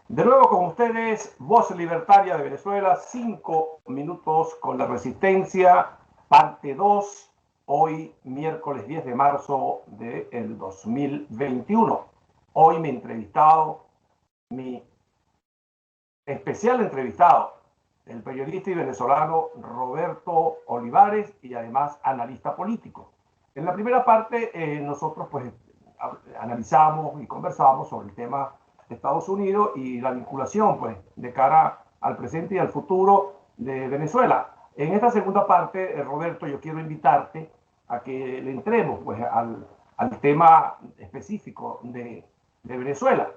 De nuevo con ustedes, Voz Libertaria de Venezuela, 5 minutos con la resistencia, parte 2, hoy miércoles 10 de marzo del 2021. Hoy mi especial entrevistado, el periodista y venezolano Roberto Olivares, y además analista político. En la primera parte nosotros pues analizamos y conversamos sobre el tema de Estados Unidos y la vinculación pues de cara al presente y al futuro de Venezuela. En esta segunda parte, Roberto, yo quiero invitarte a que le entremos pues al tema específico de Venezuela.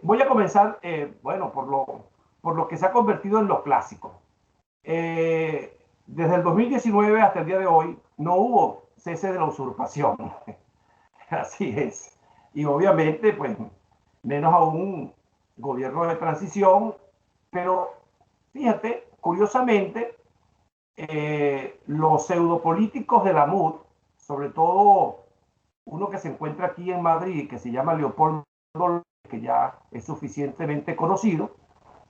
Voy a comenzar, bueno, por lo que se ha convertido en lo clásico. Desde el 2019 hasta el día de hoy no hubo cese de la usurpación. Así es. Y obviamente, pues, menos aún gobierno de transición, pero fíjate, curiosamente, los pseudopolíticos de la MUD, sobre todo uno que se encuentra aquí en Madrid, que se llama Leopoldo, que ya es suficientemente conocido,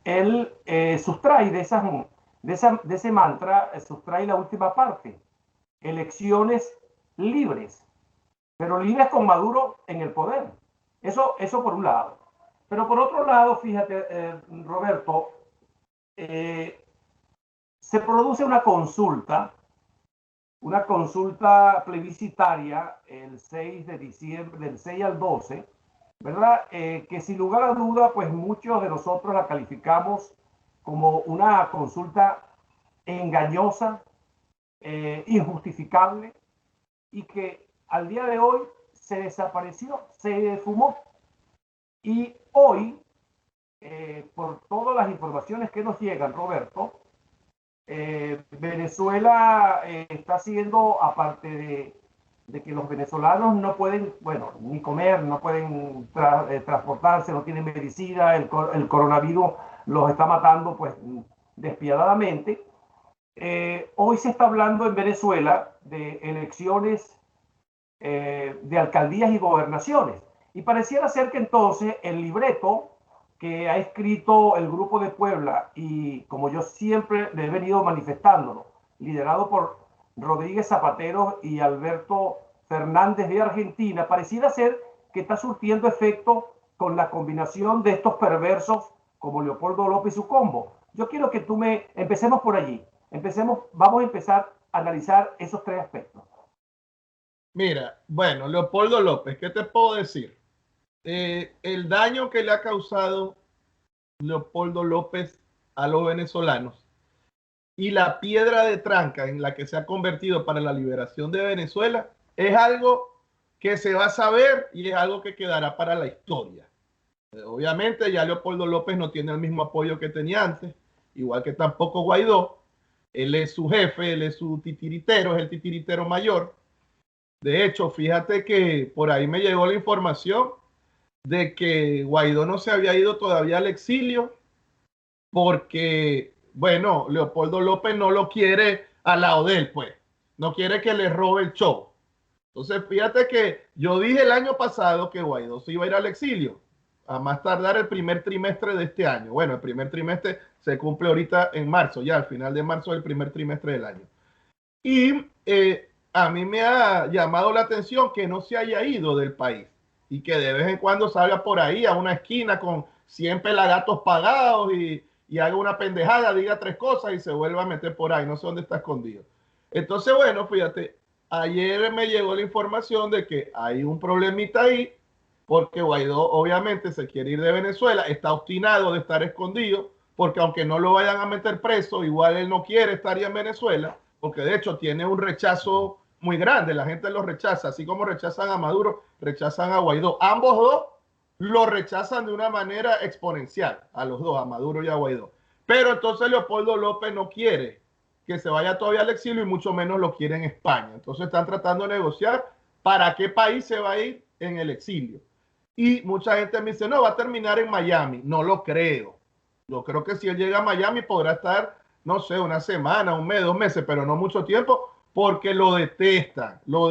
él sustrae de ese mantra, sustrae la última parte, elecciones libres, pero libres con Maduro en el poder. Eso por un lado. Pero por otro lado, fíjate, Roberto, se produce una consulta plebiscitaria el 6 de diciembre, del 6 al 12, ¿verdad? Que sin lugar a duda, pues muchos de nosotros la calificamos como una consulta engañosa, injustificable, y que al día de hoy se desapareció, se fumó. Y hoy, por todas las informaciones que nos llegan, Roberto, Venezuela está siendo, aparte de que los venezolanos no pueden, bueno, ni comer, no pueden transportarse, no tienen medicina, el coronavirus los está matando pues despiadadamente. Hoy se está hablando en Venezuela de elecciones de alcaldías y gobernaciones. Y pareciera ser que entonces el libreto que ha escrito el Grupo de Puebla, y como yo siempre le he venido manifestándolo, liderado por Rodríguez Zapatero y Alberto Fernández de Argentina, pareciera ser que está surtiendo efecto con la combinación de estos perversos como Leopoldo López y su combo. Yo quiero que empecemos por allí. Vamos a empezar a analizar esos tres aspectos. Mira, bueno, Leopoldo López, ¿qué te puedo decir? El daño que le ha causado Leopoldo López a los venezolanos y la piedra de tranca en la que se ha convertido para la liberación de Venezuela es algo que se va a saber y es algo que quedará para la historia. Obviamente ya Leopoldo López no tiene el mismo apoyo que tenía antes, igual que tampoco Guaidó. Él es su jefe, él es su titiritero, es el titiritero mayor. De hecho, fíjate que por ahí me llegó la información de que Guaidó no se había ido todavía al exilio porque, bueno, Leopoldo López no lo quiere al lado de él, pues. No quiere que le robe el show. Entonces, fíjate que yo dije el año pasado que Guaidó se iba a ir al exilio, a más tardar el primer trimestre de este año. Bueno, el primer trimestre se cumple ahorita en marzo, ya al final de marzo del primer trimestre del año. Y a mí me ha llamado la atención que no se haya ido del país y que de vez en cuando salga por ahí a una esquina con 100 pelagatos pagados y haga una pendejada, diga tres cosas y se vuelva a meter por ahí. No sé dónde está escondido. Entonces, bueno, fíjate, ayer me llegó la información de que hay un problemita ahí porque Guaidó obviamente se quiere ir de Venezuela, está obstinado de estar escondido, porque aunque no lo vayan a meter preso, igual él no quiere estar ya en Venezuela, porque de hecho tiene un rechazo muy grande, la gente lo rechaza, así como rechazan a Maduro, rechazan a Guaidó. Ambos dos lo rechazan de una manera exponencial, a los dos, a Maduro y a Guaidó. Pero entonces Leopoldo López no quiere que se vaya todavía al exilio y mucho menos lo quiere en España. Entonces están tratando de negociar para qué país se va a ir en el exilio. Y mucha gente me dice, no, va a terminar en Miami. No lo creo. Yo creo que si él llega a Miami podrá estar, no sé, una semana, un mes, 2 meses, pero no mucho tiempo, porque lo detestan, lo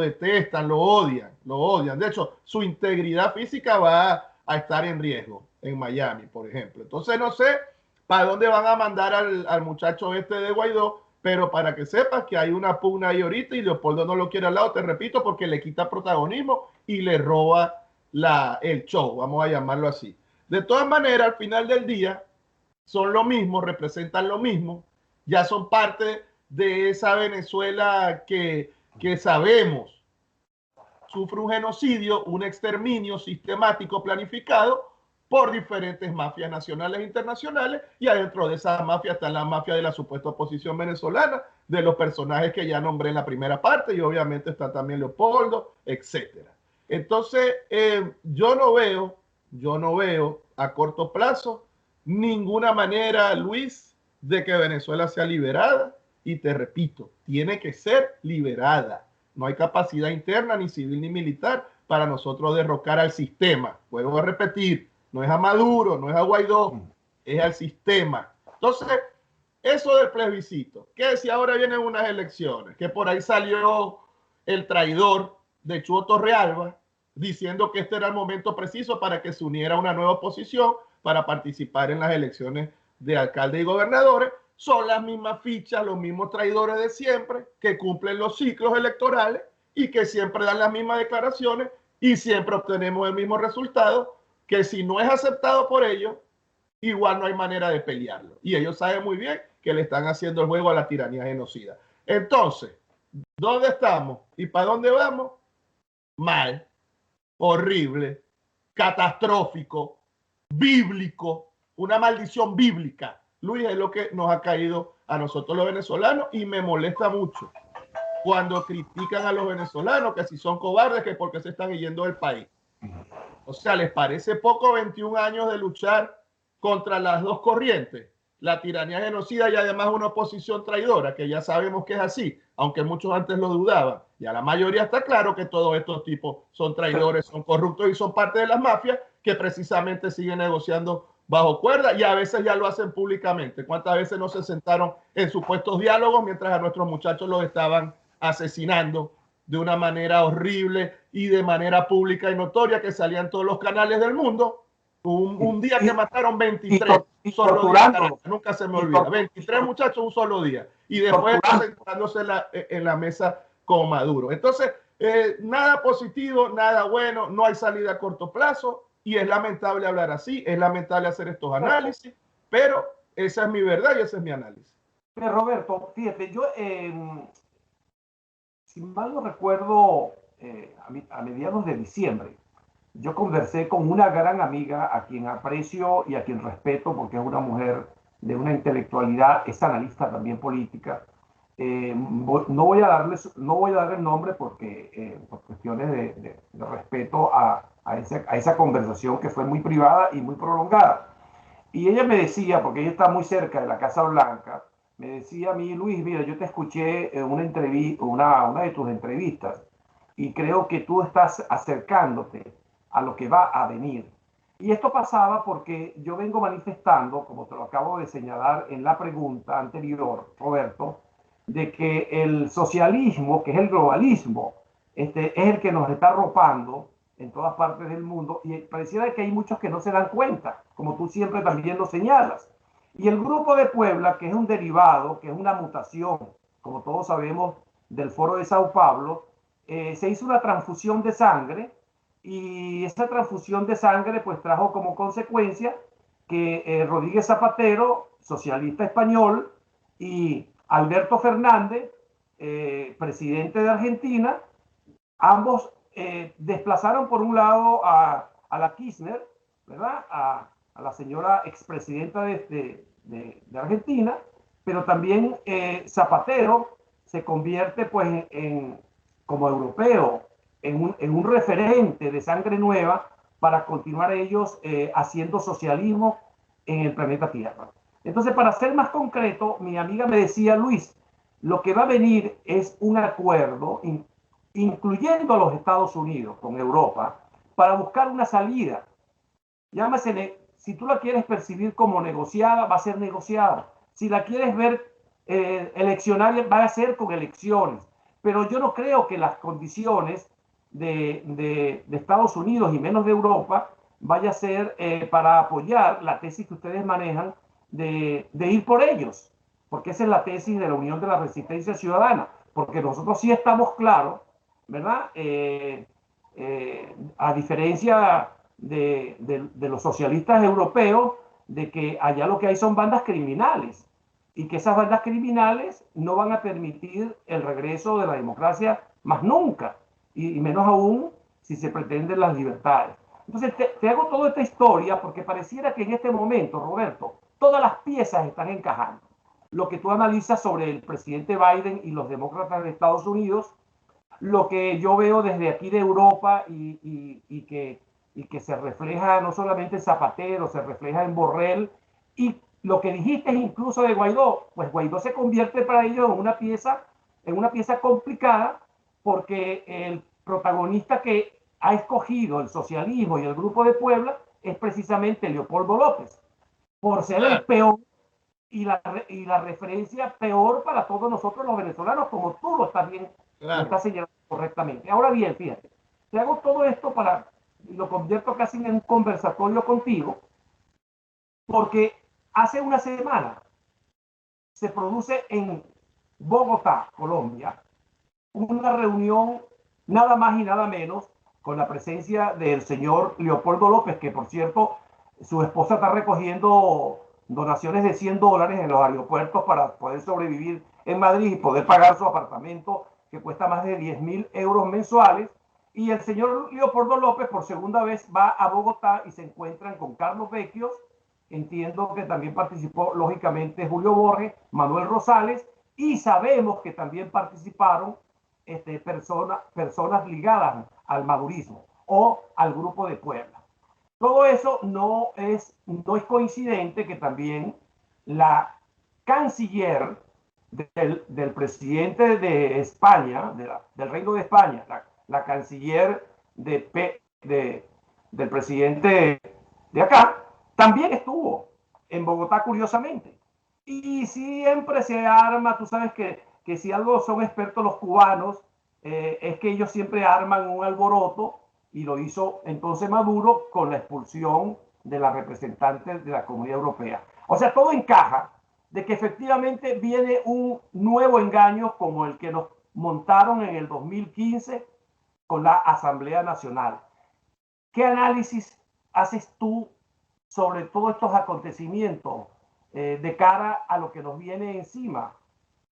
odian. De hecho, su integridad física va a estar en riesgo. en Miami, por ejemplo. Entonces no sé para dónde van a mandar al muchacho este de Guaidó, pero para que sepas que hay una pugna ahí ahorita y Leopoldo no lo quiere al lado, te repito, porque le quita protagonismo y le roba el show, vamos a llamarlo así. De todas maneras, al final del día, son lo mismo, representan lo mismo, ya son parte de esa Venezuela que sabemos sufre un genocidio, un exterminio sistemático planificado por diferentes mafias nacionales e internacionales, y adentro de esa mafia está la mafia de la supuesta oposición venezolana, de los personajes que ya nombré en la primera parte, y obviamente está también Leopoldo, etcétera. Entonces, yo no veo a corto plazo ninguna manera, Luis, de que Venezuela sea liberada, y te repito, tiene que ser liberada. No hay capacidad interna, ni civil ni militar, para nosotros derrocar al sistema. Vuelvo a repetir, no es a Maduro, no es a Guaidó, es al sistema. Entonces, eso del plebiscito, que si ahora vienen unas elecciones, que por ahí salió el traidor de Chuo Torrealba, diciendo que este era el momento preciso para que se uniera una nueva oposición para participar en las elecciones de alcalde y gobernadores, son las mismas fichas, los mismos traidores de siempre, que cumplen los ciclos electorales y que siempre dan las mismas declaraciones y siempre obtenemos el mismo resultado, que si no es aceptado por ellos, igual no hay manera de pelearlo. Y ellos saben muy bien que le están haciendo el juego a la tiranía genocida. Entonces, ¿dónde estamos y para dónde vamos? Mal, horrible, catastrófico, bíblico, una maldición bíblica. Luis, es lo que nos ha caído a nosotros los venezolanos, y me molesta mucho cuando critican a los venezolanos que si son cobardes, que porque se están yendo del país. O sea, ¿les parece poco 21 años de luchar contra las dos corrientes? La tiranía genocida y además una oposición traidora, que ya sabemos que es así, aunque muchos antes lo dudaban. Ya la mayoría está claro que todos estos tipos son traidores, son corruptos y son parte de las mafias que precisamente siguen negociando bajo cuerda, y a veces ya lo hacen públicamente. ¿Cuántas veces no se sentaron en supuestos diálogos mientras a nuestros muchachos los estaban asesinando de una manera horrible y de manera pública y notoria, que salían todos los canales del mundo? Un día que mataron 23, un solo día, nunca se me olvida, 23 muchachos un solo día, y después sentándose en la mesa con Maduro. Entonces, nada positivo, nada bueno, no hay salida a corto plazo, y es lamentable hablar así, es lamentable hacer estos análisis, pero esa es mi verdad y ese es mi análisis. Pero Roberto, fíjate, yo, si mal no recuerdo, a mediados de diciembre, yo conversé con una gran amiga a quien aprecio y a quien respeto, porque es una mujer de una intelectualidad, es analista también política. No voy a dar el nombre porque por cuestiones de respeto a esa conversación que fue muy privada y muy prolongada. Y ella me decía, porque ella está muy cerca de la Casa Blanca, me decía a mí: Luis, mira, yo te escuché en una de tus entrevistas, y creo que tú estás acercándote a lo que va a venir. Y esto pasaba porque yo vengo manifestando, como te lo acabo de señalar en la pregunta anterior, Roberto, de que el socialismo, que es el globalismo, es el que nos está arropando en todas partes del mundo, y pareciera que hay muchos que no se dan cuenta, como tú siempre también lo señalas. Y el Grupo de Puebla, que es un derivado, que es una mutación, como todos sabemos, del Foro de Sao Paulo, se hizo una transfusión de sangre, y esa transfusión de sangre pues trajo como consecuencia que Rodríguez Zapatero, socialista español, y Alberto Fernández, presidente de Argentina, ambos desplazaron por un lado a la Kirchner, ¿verdad? A la señora expresidenta de Argentina, pero también Zapatero se convierte pues como europeo en un referente de sangre nueva para continuar ellos haciendo socialismo en el planeta Tierra. Entonces, para ser más concreto, mi amiga me decía: Luis, lo que va a venir es un acuerdo, incluyendo a los Estados Unidos con Europa, para buscar una salida. Llámese, si tú la quieres percibir como negociada, va a ser negociada. Si la quieres ver eleccionaria, va a ser con elecciones. Pero yo no creo que las condiciones de Estados Unidos y menos de Europa vaya a ser para apoyar la tesis que ustedes manejan de ir por ellos, porque esa es la tesis de la Unión de la Resistencia Ciudadana, porque nosotros sí estamos claros, ¿verdad? A diferencia de los socialistas europeos, de que allá lo que hay son bandas criminales y que esas bandas criminales no van a permitir el regreso de la democracia más nunca, y menos aún si se pretenden las libertades. Entonces te hago toda esta historia porque pareciera que en este momento, Roberto, todas las piezas están encajando. Lo que tú analizas sobre el presidente Biden y los demócratas de Estados Unidos, lo que yo veo desde aquí de Europa y que se refleja no solamente en Zapatero, se refleja en Borrell, y lo que dijiste incluso de Guaidó, pues Guaidó se convierte para ellos en una pieza complicada, porque el protagonista que ha escogido el socialismo y el Grupo de Puebla es precisamente Leopoldo López, por ser el peor y la referencia peor para todos nosotros los venezolanos, como tú lo estás bien, lo estás señalando correctamente. Ahora bien, fíjate, te hago todo esto y lo convierto casi en un conversatorio contigo, porque hace una semana se produce en Bogotá, Colombia, una reunión nada más y nada menos con la presencia del señor Leopoldo López, que por cierto, su esposa está recogiendo donaciones de $100 en los aeropuertos para poder sobrevivir en Madrid y poder pagar su apartamento que cuesta más de 10.000 euros mensuales. Y el señor Leopoldo López por segunda vez va a Bogotá y se encuentran con Carlos Vecchios. Entiendo que también participó lógicamente Julio Borges, Manuel Rosales, y sabemos que también participaron personas ligadas al madurismo o al Grupo de Puebla. Todo eso no es coincidente que también la canciller del presidente de España, del Reino de España, la canciller del presidente de acá, también estuvo en Bogotá, curiosamente. Y siempre se arma, tú sabes que si algo son expertos los cubanos, es que ellos siempre arman un alboroto, y lo hizo entonces Maduro con la expulsión de la representante de la Comunidad Europea. O sea, todo encaja de que efectivamente viene un nuevo engaño como el que nos montaron en el 2015 con la Asamblea Nacional. ¿Qué análisis haces tú sobre todos estos acontecimientos de cara a lo que nos viene encima,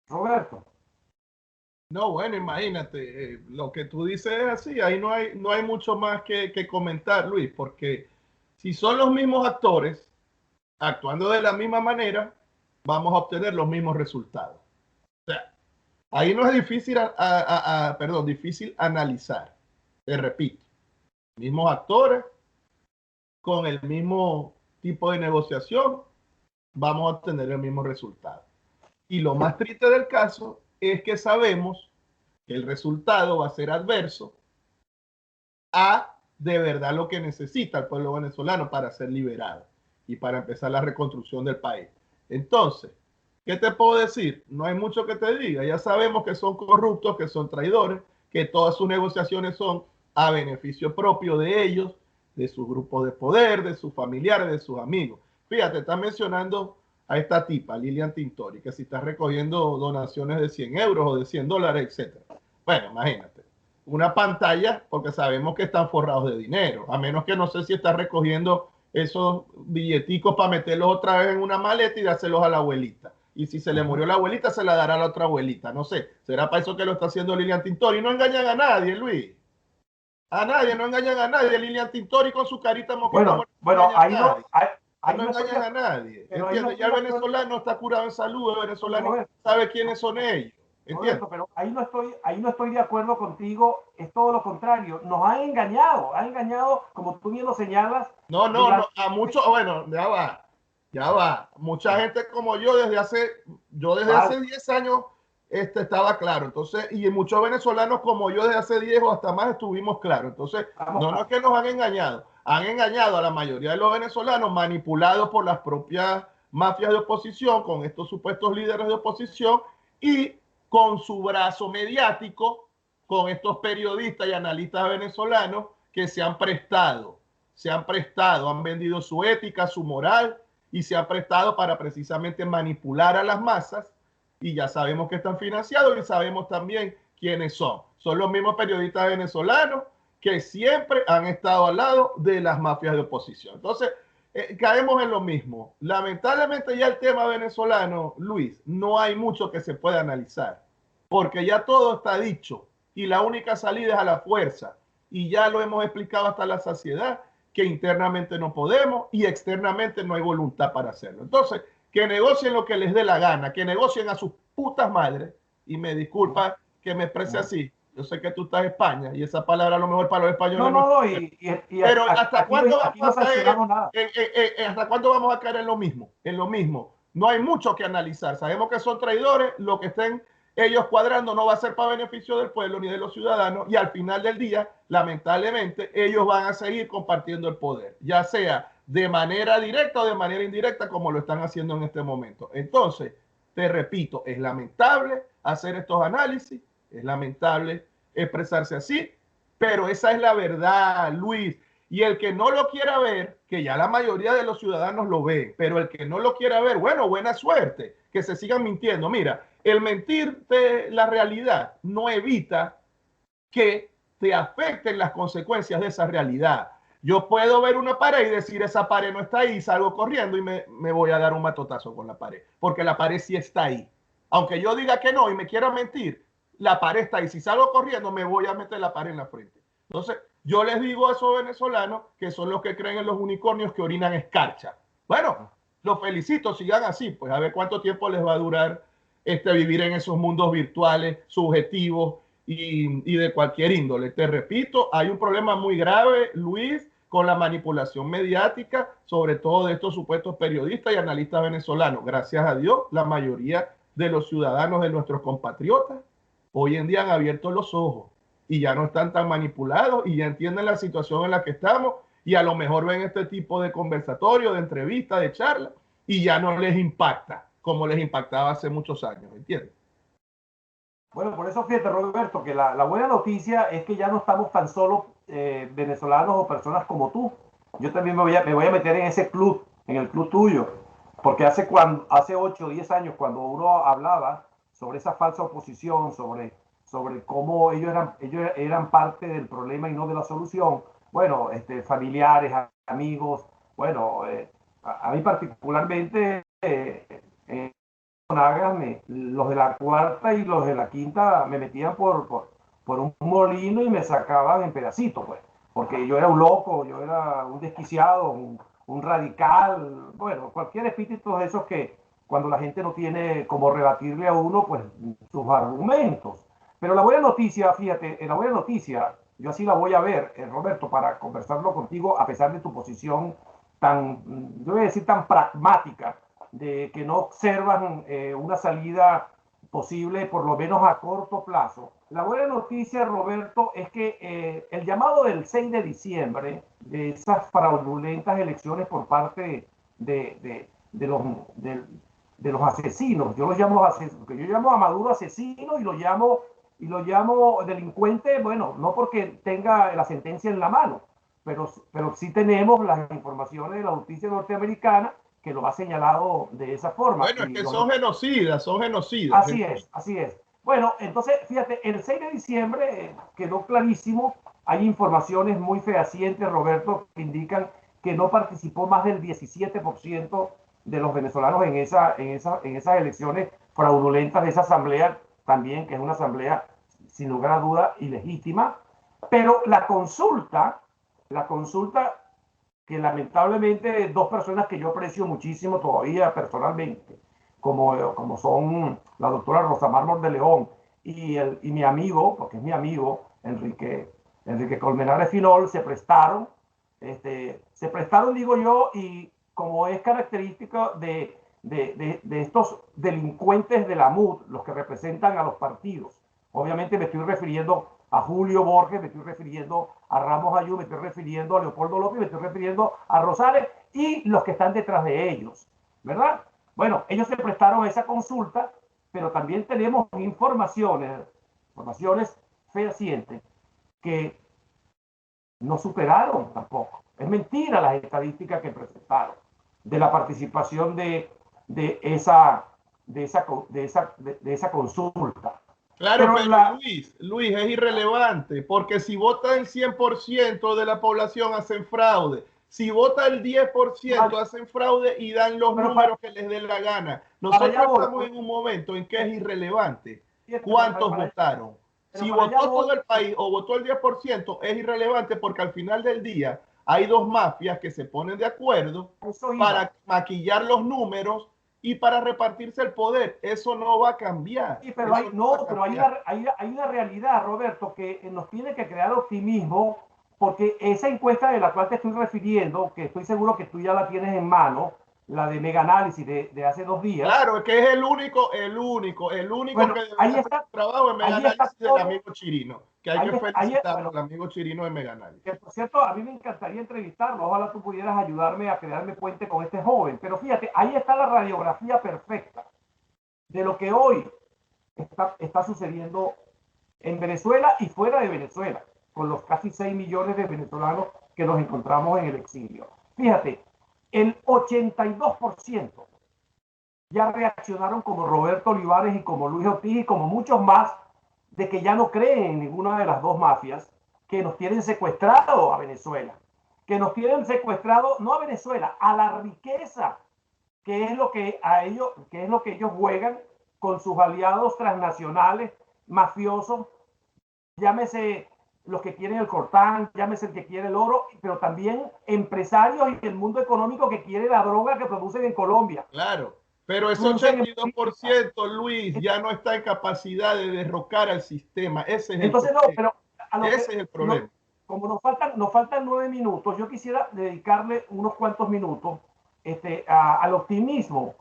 Roberto? No, bueno, imagínate, lo que tú dices es así, ahí no hay mucho más que comentar, Luis, porque si son los mismos actores actuando de la misma manera, vamos a obtener los mismos resultados. O sea, ahí no es difícil, perdón, difícil analizar. Te repito, mismos actores, con el mismo tipo de negociación, vamos a obtener el mismo resultado. Y lo más triste del caso es que sabemos que el resultado va a ser adverso a de verdad lo que necesita el pueblo venezolano para ser liberado y para empezar la reconstrucción del país. Entonces, ¿qué te puedo decir? No hay mucho que te diga. Ya sabemos que son corruptos, que son traidores, que todas sus negociaciones son a beneficio propio de ellos, de sus grupos de poder, de sus familiares, de sus amigos. Fíjate, está mencionando a esta tipa, Lilian Tintori, que si está recogiendo donaciones de 100 euros o de $100, etc. Bueno, imagínate. Una pantalla, porque sabemos que están forrados de dinero, a menos que no sé si está recogiendo esos billeticos para meterlos otra vez en una maleta y dárselos a la abuelita. Y si se le murió la abuelita, se la dará a la otra abuelita. No sé, será para eso que lo está haciendo Lilian Tintori. No engañan a nadie, Luis. A nadie, no engañan a nadie. Lilian Tintori con su carita moquita. Bueno, ahí no, no engañan a nadie. ¿Entiendes? Ya el venezolano está curado en salud, el venezolano sabe quiénes son ellos. Roberto, pero ahí no estoy de acuerdo contigo, es todo lo contrario. Nos han engañado, como tú bien lo señalas. No, a muchos, bueno, ya va. Mucha gente como yo desde hace 10 años estaba claro. Entonces, y muchos venezolanos como yo desde hace 10 o hasta más estuvimos claros. Entonces, no es que nos han engañado a la mayoría de los venezolanos manipulados por las propias mafias de oposición, con estos supuestos líderes de oposición y con su brazo mediático, con estos periodistas y analistas venezolanos que se han prestado se han prestado, han vendido su ética, su moral y se han prestado para precisamente manipular a las masas, y ya sabemos que están financiados y sabemos también quiénes son. Son los mismos periodistas venezolanos que siempre han estado al lado de las mafias de oposición. Entonces, caemos en lo mismo. Lamentablemente ya el tema venezolano, Luis, no hay mucho que se pueda analizar, porque ya todo está dicho y la única salida es a la fuerza. Y ya lo hemos explicado hasta la saciedad, que internamente no podemos y externamente no hay voluntad para hacerlo. Entonces, que negocien lo que les dé la gana, que negocien a sus putas madres, y me disculpa que me exprese así, yo sé que tú estás en España y esa palabra a lo mejor para los españoles No, pero ¿hasta cuándo aquí vamos no a caer nada. ¿hasta cuándo vamos a caer en lo mismo? En lo mismo. No hay mucho que analizar. Sabemos que son traidores, lo que estén ellos cuadrando no va a ser para beneficio del pueblo ni de los ciudadanos, y al final del día, lamentablemente, ellos van a seguir compartiendo el poder, ya sea de manera directa o de manera indirecta, como lo están haciendo en este momento. Entonces, te repito, es lamentable hacer estos análisis, es lamentable expresarse así, pero esa es la verdad, Luis. Y el que no lo quiera ver, que ya la mayoría de los ciudadanos lo ven, pero el que no lo quiera ver, bueno, buena suerte, que se sigan mintiendo. Mira, el mentirte la realidad no evita que te afecten las consecuencias de esa realidad. Yo puedo ver una pared y decir esa pared no está ahí, salgo corriendo y me voy a dar un matotazo con la pared, porque la pared sí está ahí. Aunque yo diga que no y me quiera mentir, la pared está ahí. Si salgo corriendo, me voy a meter la pared en la frente. Entonces, yo les digo a esos venezolanos que son los que creen en los unicornios que orinan escarcha. Bueno, los felicito, sigan así, pues a ver cuánto tiempo les va a durar vivir en esos mundos virtuales, subjetivos y de cualquier índole. Te repito, hay un problema muy grave, Luis, con la manipulación mediática, sobre todo de estos supuestos periodistas y analistas venezolanos. Gracias a Dios, la mayoría de los ciudadanos de nuestros compatriotas hoy en día han abierto los ojos y ya no están tan manipulados y ya entienden la situación en la que estamos, y a lo mejor ven este tipo de conversatorio, de entrevista, de charla, y ya no les impacta como les impactaba hace muchos años, ¿entiendes? Bueno, por eso fíjate, Roberto, que la buena noticia es que ya no estamos tan solo venezolanos o personas como tú. Yo también me voy a meter en ese club, en el club tuyo, porque hace 8 o 10 años, cuando uno hablaba sobre esa falsa oposición, sobre cómo ellos eran parte del problema y no de la solución, bueno, familiares, amigos, bueno, a mí particularmente, los de la cuarta y los de la quinta me metían por un molino y me sacaban en pedacitos, pues, porque yo era un loco, yo era un desquiciado, un radical, bueno, cualquier epíteto de esos que cuando la gente no tiene como rebatirle a uno, pues, sus argumentos. Pero la buena noticia, fíjate, la buena noticia, yo así la voy a ver, Roberto, para conversarlo contigo, a pesar de tu posición tan, yo voy a decir, tan pragmática, de que no observan una salida posible, por lo menos a corto plazo. La buena noticia, Roberto, es que el llamado del 6 de diciembre, de esas fraudulentas elecciones por parte de los, de los asesinos, yo los llamo asesinos, porque yo llamo a Maduro asesino y lo llamo delincuente, bueno, no porque tenga la sentencia en la mano, pero sí tenemos las informaciones de la justicia norteamericana que lo ha señalado de esa forma. Bueno, es que son genocidas, son genocidas. Así es, así es. Bueno, entonces, fíjate, el 6 de diciembre quedó clarísimo, hay informaciones muy fehacientes, Roberto, que indican que no participó más del 17% de los venezolanos en esas elecciones fraudulentas de esa asamblea, también, que es una asamblea, sin lugar a duda, ilegítima, pero la consulta que lamentablemente dos personas que yo aprecio muchísimo todavía personalmente, como son la doctora Rosa Mármol de León y mi amigo, porque es mi amigo, Enrique Colmenares Finol, se prestaron, digo yo, y como es característica de estos delincuentes de la MUD, los que representan a los partidos. Obviamente me estoy refiriendo a Julio Borges, me estoy refiriendo a Ramos Ayú, me estoy refiriendo a Leopoldo López, me estoy refiriendo a Rosales y los que están detrás de ellos, ¿verdad? Bueno, ellos se prestaron a esa consulta, pero también tenemos informaciones fehacientes que no superaron tampoco. Es mentira las estadísticas que presentaron de la participación de esa, de esa consulta. Claro, pero Luis, es irrelevante, porque si vota el 100% de la población hacen fraude. Si vota el 10% hacen fraude y dan los números que les dé la gana. Nosotros estamos en un momento en que es irrelevante cuántos votaron. Si votó todo el país o votó el 10%, es irrelevante porque al final del día hay dos mafias que se ponen de acuerdo para maquillar los números y para repartirse el poder. Eso no va a cambiar. Sí, pero hay una realidad, Roberto, que nos tiene que crear optimismo, porque esa encuesta de la cual te estoy refiriendo, que estoy seguro que tú ya la tienes en mano, la de Mega Análisis de hace 2 días. Claro, que es el único bueno, que debe hacer trabajo en Mega Análisis del amigo Chirino, que hay que felicitar al amigo Chirino de Mega Análisis. Que, por cierto, a mí me encantaría entrevistarlo, ojalá tú pudieras ayudarme a crearme puente con este joven, pero fíjate, ahí está la radiografía perfecta de lo que hoy está sucediendo en Venezuela y fuera de Venezuela, con los casi 6 millones de venezolanos que nos encontramos en el exilio. Fíjate, el 82% ya reaccionaron como Roberto Olivares y como Luis Ortiz y como muchos más, de que ya no creen en ninguna de las dos mafias que nos tienen secuestrado a Venezuela, que nos tienen secuestrado no a Venezuela, a la riqueza, que es lo que ellos juegan con sus aliados transnacionales, mafiosos, llámese los que quieren el coltán, llámese el que quiere el oro, pero también empresarios y el mundo económico que quiere la droga que producen en Colombia. Claro, pero ese 82%, Luis, ya no está en capacidad de derrocar al sistema. Ese es el problema. Ese es el problema. Como nos faltan 9 minutos, yo quisiera dedicarle unos cuantos minutos al optimismo,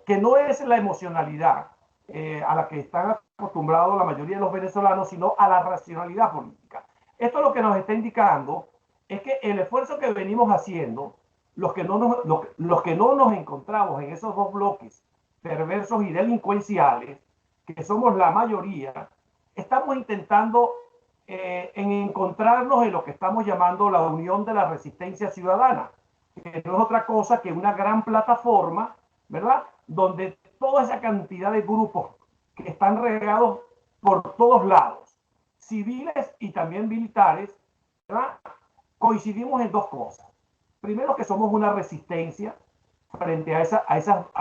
que no es la emocionalidad a la que están acostumbrados la mayoría de los venezolanos, sino a la racionalidad política. Esto lo que nos está indicando es que el esfuerzo que venimos haciendo, los que no nos encontramos en esos dos bloques perversos y delincuenciales, que somos la mayoría, estamos intentando en encontrarnos en lo que estamos llamando la Unión de la Resistencia Ciudadana, que no es otra cosa que una gran plataforma, ¿verdad?, donde toda esa cantidad de grupos que están regados por todos lados, civiles y también militares, ¿verdad?, coincidimos en dos cosas. Primero, que somos una resistencia frente a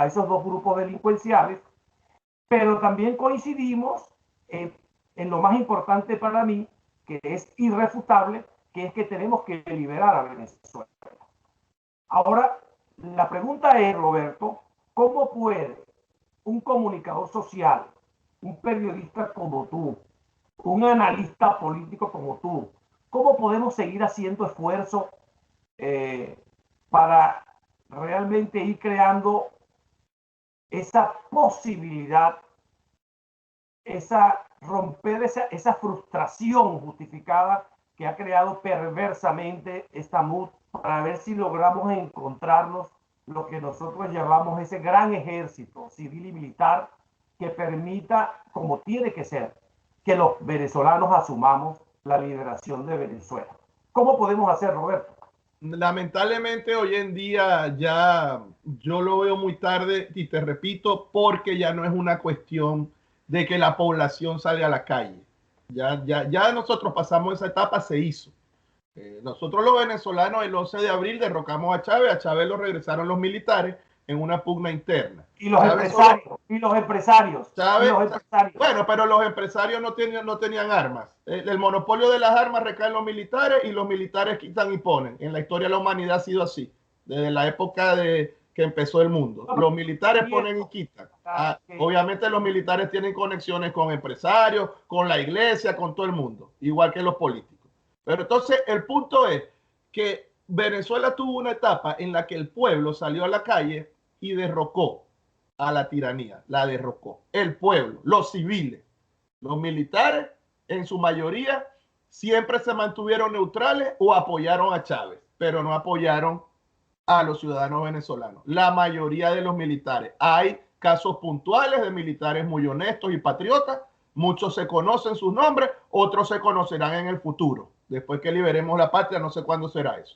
esos dos grupos delincuenciales, pero también coincidimos en lo más importante para mí, que es irrefutable, que es que tenemos que liberar a Venezuela. Ahora, la pregunta es, Roberto, ¿cómo puede un comunicador social, un periodista como tú, un analista político como tú, cómo podemos seguir haciendo esfuerzos para realmente ir creando esa posibilidad, romper esa frustración justificada que ha creado perversamente esta MUD, para ver si logramos encontrarnos lo que nosotros llamamos ese gran ejército civil y militar que permita, como tiene que ser, que los venezolanos asumamos la liberación de Venezuela? ¿Cómo podemos hacer, Roberto? Lamentablemente hoy en día ya yo lo veo muy tarde, y te repito, porque ya no es una cuestión de que la población sale a la calle. Ya nosotros pasamos esa etapa, se hizo. Nosotros los venezolanos el 11 de abril derrocamos a Chávez lo regresaron los militares en una pugna interna. Y los empresarios. Bueno, pero los empresarios no tenían armas. El monopolio de las armas recae en los militares y los militares quitan y ponen. En la historia de la humanidad ha sido así, desde la época de que empezó el mundo. Los militares ponen y quitan. Obviamente los militares tienen conexiones con empresarios, con la iglesia, con todo el mundo, igual que los políticos. Pero entonces el punto es que Venezuela tuvo una etapa en la que el pueblo salió a la calle y derrocó a la tiranía, la derrocó. El pueblo, los civiles, los militares, en su mayoría, siempre se mantuvieron neutrales o apoyaron a Chávez, pero no apoyaron a los ciudadanos venezolanos. La mayoría de los militares. Hay casos puntuales de militares muy honestos y patriotas. Muchos se conocen sus nombres, otros se conocerán en el futuro. Después que liberemos la patria, no sé cuándo será eso.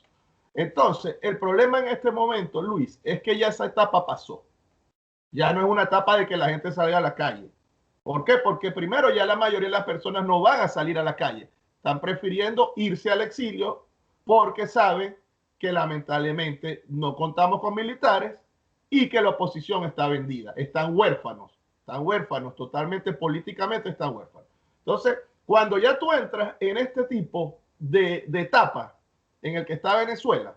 Entonces, el problema en este momento, Luis, es que ya esa etapa pasó. Ya no es una etapa de que la gente salga a la calle. ¿Por qué? Porque primero ya la mayoría de las personas no van a salir a la calle. Están prefiriendo irse al exilio porque saben que lamentablemente no contamos con militares y que la oposición está vendida. Están huérfanos, totalmente políticamente están huérfanos. Entonces, cuando ya tú entras en este tipo de etapa en el que está Venezuela,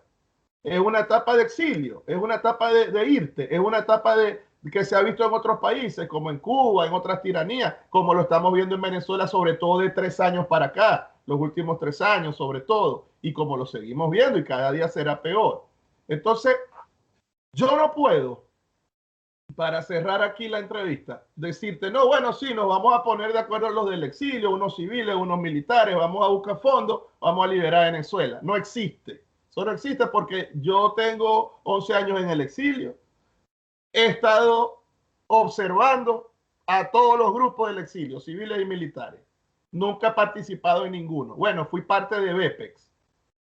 es una etapa de exilio, es una etapa de irte, es una etapa que se ha visto en otros países, como en Cuba, en otras tiranías, como lo estamos viendo en Venezuela, sobre todo de 3 años para acá, los últimos 3 años sobre todo, y como lo seguimos viendo y cada día será peor. Entonces, yo no puedo, para cerrar aquí la entrevista, decirte, no, bueno, sí, nos vamos a poner de acuerdo los del exilio, unos civiles, unos militares, vamos a buscar fondos, vamos a liberar a Venezuela. No existe. Eso no existe porque yo tengo 11 años en el exilio. He estado observando a todos los grupos del exilio, civiles y militares. Nunca he participado en ninguno. Bueno, fui parte de BEPEX.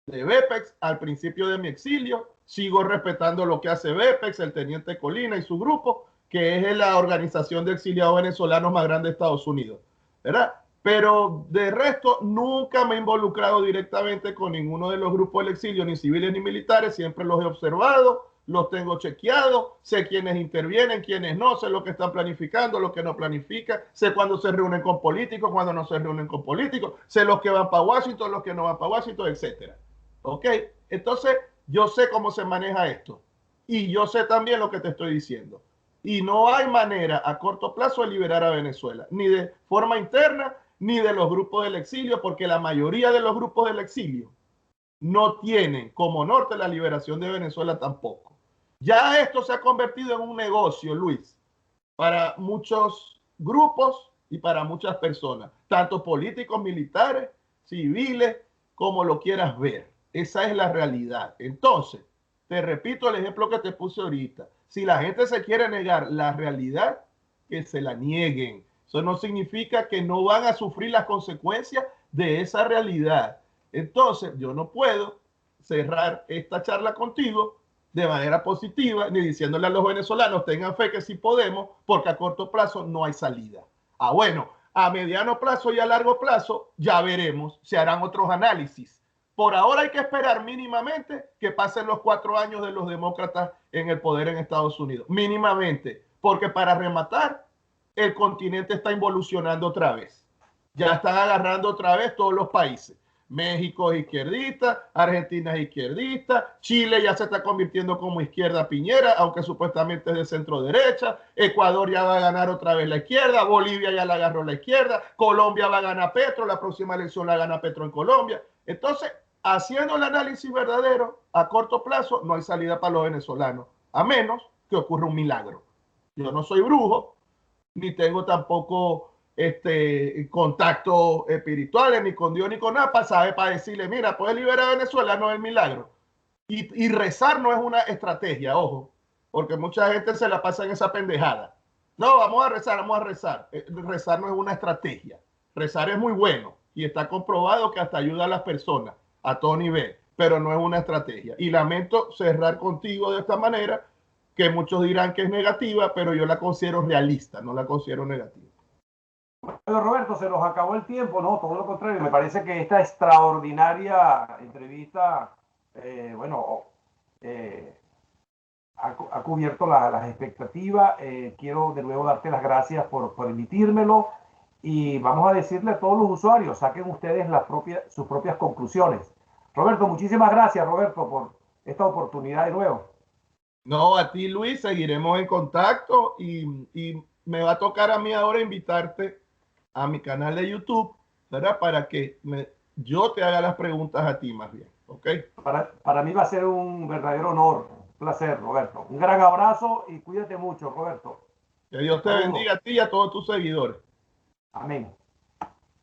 De BEPEX al principio de mi exilio. Sigo respetando lo que hace BEPEX, el teniente Colina y su grupo, que es la organización de exiliados venezolanos más grande de Estados Unidos, ¿verdad? Pero de resto nunca me he involucrado directamente con ninguno de los grupos del exilio, ni civiles ni militares. Siempre los he observado, los tengo chequeados, sé quiénes intervienen, quiénes no, sé lo que están planificando, lo que no planifican, sé cuándo se reúnen con políticos, cuándo no se reúnen con políticos, sé los que van para Washington, los que no van para Washington, etcétera. ¿Ok? Entonces, yo sé cómo se maneja esto y yo sé también lo que te estoy diciendo. Y no hay manera a corto plazo de liberar a Venezuela, ni de forma interna, ni de los grupos del exilio, porque la mayoría de los grupos del exilio no tienen como norte la liberación de Venezuela tampoco. Ya esto se ha convertido en un negocio, Luis, para muchos grupos y para muchas personas, tanto políticos, militares, civiles, como lo quieras ver. Esa es la realidad. Entonces, te repito el ejemplo que te puse ahorita. Si la gente se quiere negar la realidad, que se la nieguen. Eso no significa que no van a sufrir las consecuencias de esa realidad. Entonces, yo no puedo cerrar esta charla contigo de manera positiva, ni diciéndole a los venezolanos tengan fe que sí podemos, porque a corto plazo no hay salida. Bueno, a mediano plazo y a largo plazo ya veremos, se harán otros análisis. Por ahora hay que esperar mínimamente que pasen los 4 años de los demócratas en el poder en Estados Unidos, mínimamente, porque para rematar, el continente está involucionando otra vez. Ya están agarrando otra vez todos los países. México es izquierdista, Argentina es izquierdista, Chile ya se está convirtiendo como izquierda Piñera, aunque supuestamente es de centro derecha, Ecuador ya va a ganar otra vez la izquierda, Bolivia ya la agarró la izquierda, Colombia va a ganar Petro, la próxima elección la gana Petro en Colombia. Entonces, haciendo el análisis verdadero, a corto plazo no hay salida para los venezolanos, a menos que ocurra un milagro. Yo no soy brujo, ni tengo tampoco contactos espirituales, ni con Dios, ni con nada, para decirle, mira, puedes liberar a Venezuela, no es el milagro. Y rezar no es una estrategia, ojo, porque mucha gente se la pasa en esa pendejada. No, vamos a rezar, vamos a rezar. Rezar no es una estrategia. Rezar es muy bueno y está comprobado que hasta ayuda a las personas a todo nivel, pero no es una estrategia. Y lamento cerrar contigo de esta manera, que muchos dirán que es negativa, pero yo la considero realista, no la considero negativa. Bueno, Roberto, se nos acabó el tiempo, no, todo lo contrario. Me parece que esta extraordinaria entrevista, bueno, ha cubierto las expectativas. Quiero de nuevo darte las gracias por emitírmelo y vamos a decirle a todos los usuarios, saquen ustedes sus propias conclusiones. Roberto, muchísimas gracias, Roberto, por esta oportunidad de nuevo. No, a ti, Luis, seguiremos en contacto y me va a tocar a mí ahora invitarte a mi canal de YouTube, ¿verdad? Para que yo te haga las preguntas a ti más bien, ¿ok? Para mí va a ser un verdadero honor, un placer, Roberto. Un gran abrazo y cuídate mucho, Roberto. Que Dios te bendiga a ti y a todos tus seguidores. Amén.